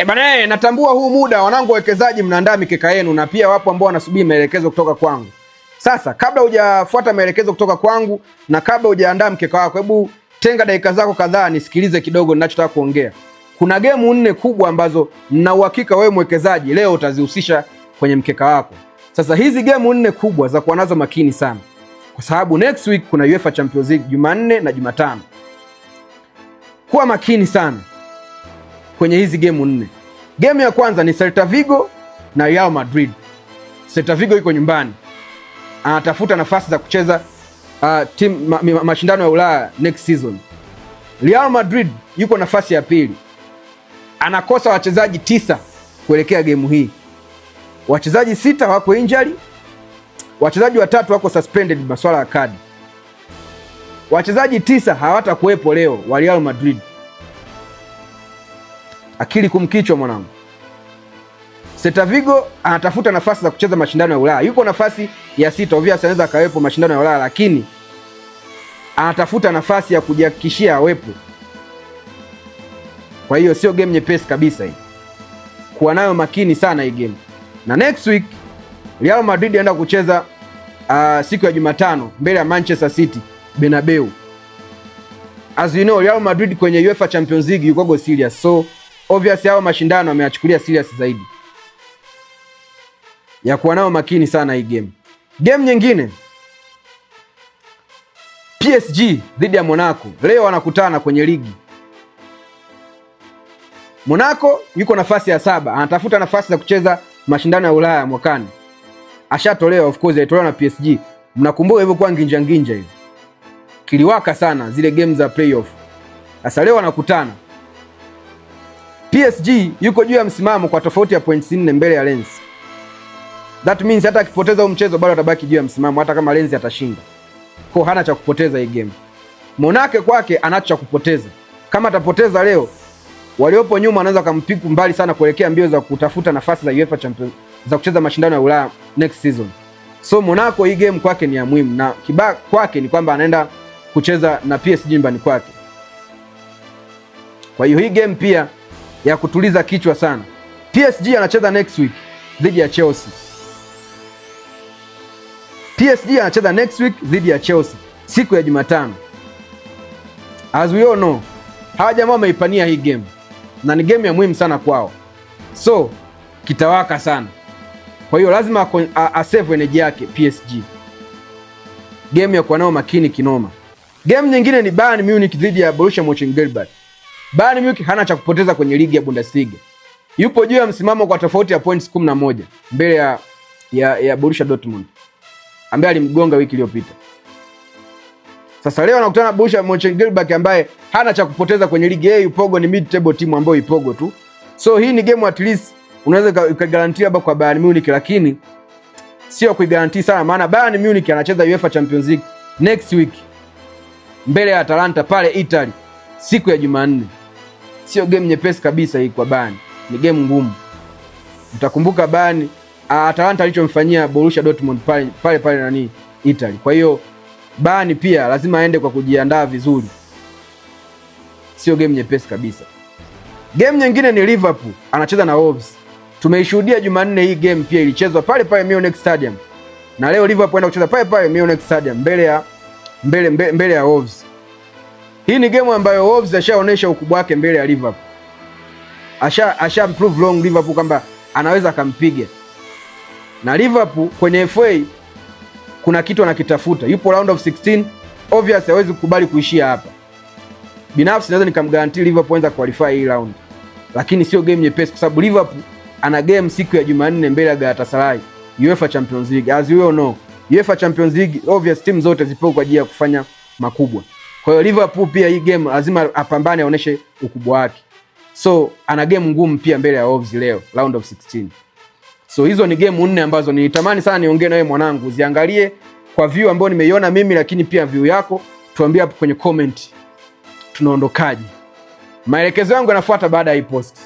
Bana, natambua huu muda wanangu wawekezaji mnaandaa mikeka yenu na pia wapo ambao wanasubiri maelekezo kutoka kwangu. Sasa kabla hujafuata maelekezo kutoka kwangu na kabla hujaandaa mkeka wako, hebu tenga dakika zako kadhaa nisikilize kidogo ninachotaka kuongea. Kuna gemu 4 kubwa ambazo na uhakika wewe mwekezaji leo utazihusisha kwenye mkeka wako. Sasa hizi gemu 4 kubwa za kuwa nazo makini sana, kwa sababu next week kuna UEFA Champions League Jumanne na Jumatano. Kuwa makini sana kwenye hizi gemu 4. Gemu ya kwanza ni Celta Vigo na Real Madrid. Celta Vigo iko nyumbani, anatafuta nafasi za kucheza mashindano ya Ulaya next season. Real Madrid yuko nafasi ya pili, anakosa wachezaji 9 kuelekea gemu hii. Wachezaji 6 wako injury, wachezaji 3 wako suspended masuala ya kadi. Wachezaji 9 hawatakuwepo leo wa Real Madrid. Akili kumkichwa mwanangu. Celta Vigo anatafuta nafasi za kucheza mashindano ya Ulaya. Yuko nafasi ya 6, obviously anaweza akawepo mashindano ya Ulaya, lakini anatafuta nafasi ya kujihakikishia awepo. Kwa hiyo sio game nyepesi kabisa hii. Kuwa nayo makini sana hii game. Na next week Real Madrid anaenda kucheza siku ya Jumatano mbele ya Manchester City Bernabeu. As you know, Real Madrid kwenye UEFA Champions League yuko serious. So obviously hao mashindano ameyachukulia serious zaidi. Ya kuwa nao makini sana hii game. Game nyingine, PSG dhidi ya Monaco. Leo wanakutana kwenye ligi. Monaco yuko nafasi ya 7, anatafuta nafasi za kucheza mashindano ya Ulaya mwakani. Ashatolewa, of course, alitolewa na PSG. Mnakumbuka hivyo kwa nginja hivi. Kiliwaka sana zile game za playoff. Sasa leo wanakutana. PSG yuko juu ya msimamo kwa tofauti ya points 4 mbele ya Lens. That means hata akipoteza huu mchezo bado atabaki juu ya msimamo hata kama Lens atashinda. Kwa hana cha kupoteza hii game. Monaco kwake anacho cha kupoteza. Kama atapoteza leo, waliopo nyuma wanaweza kumpiku mbali sana kuelekea mbio za kutafuta nafasi za UEFA Champions za kucheza mashindano ya Ulaya next season. So Monaco hii game kwake ni ya muhimu, na kibaya kwake ni kwamba anaenda kucheza na PSG nyumbani kwake. Kwa hiyo hii game pia ya kutuliza kichwa sana. PSG anacheza next week dhidi ya Chelsea. PSG anacheza next week dhidi ya Chelsea siku ya Jumatano. As we all know, hawa jamaa wameipania hii game na ni game ya muhimu sana kwao. So kitawaka sana. Kwa hiyo lazima asave energy yake PSG. Game ya kuwa nao makini kinoma. Game nyingine ni Bayern Munich dhidi ya Borussia Mönchengladbach. Bayern Munich hana cha kupoteza kwenye ligi ya Bundesliga. Yupo juu ya msimamo kwa tofauti ya points 11 mbele ya Borussia Dortmund ambaye alimgonga wiki iliyopita. Sasa leo anakutana na Borussia Mönchengladbach ambaye hana cha kupoteza kwenye ligi. Yeye yupogo ni mid table team ambayo ipogo tu. So hii ni game at least unaweza ukagarantia hapa kwa Bayern Munich, lakini sio kuigarantia sana, maana Bayern Munich anacheza UEFA Champions League next week mbele ya Atalanta pale Italy siku ya Jumanne. Sio game nyepesi kabisa hii kwa Bayern. Ni game ngumu. Mtakumbuka Bayern Atalanta alichomfanyia Borussia Dortmund pale nani Italy. Kwa hiyo Bayern pia lazima aende kwa kujiandaa vizuri. Sio game nyepesi kabisa. Game nyingine ni Liverpool anacheza na Wolves. Tumeishuhudia Jumanne hii game pia ilichezwa pale Munich Stadium. Na leo Liverpool anaenda kucheza pale Munich Stadium mbele ya Wolves. Hii ni game ambayo Wolves ashaonesha ukubwa wake mbele ya Liverpool. Asha prove long Liverpool kwamba anaweza kumpiga. Na Liverpool kwenye FA kuna kitu anakitafuta. Yupo round of 16, obviously hawezi kukubali kuishia hapa. Binafsi naweza nikamgarantii Liverpool anaweza qualify hii round. Lakini sio game nyepesi kwa sababu Liverpool ana game siku ya Jumanne mbele ya Galatasaray, UEFA Champions League. As you all know, UEFA Champions League obvious team zote zipo kwa ajili ya kufanya makubwa. Kwa hiyo Liverpool pia hii game lazima apambane aoneshe ukubwa wake. So ana game ngumu pia mbele ya Wolves leo round of 16. So hizo ni game 4 ambazo nilitamani sana niongee na wewe mwanangu. Ziangalie kwa view ambayo nimeiona mimi, lakini pia view yako tuambie hapo kwenye comment tunaondokaje. Maelekezo yangu yanafuata baada ya hii post.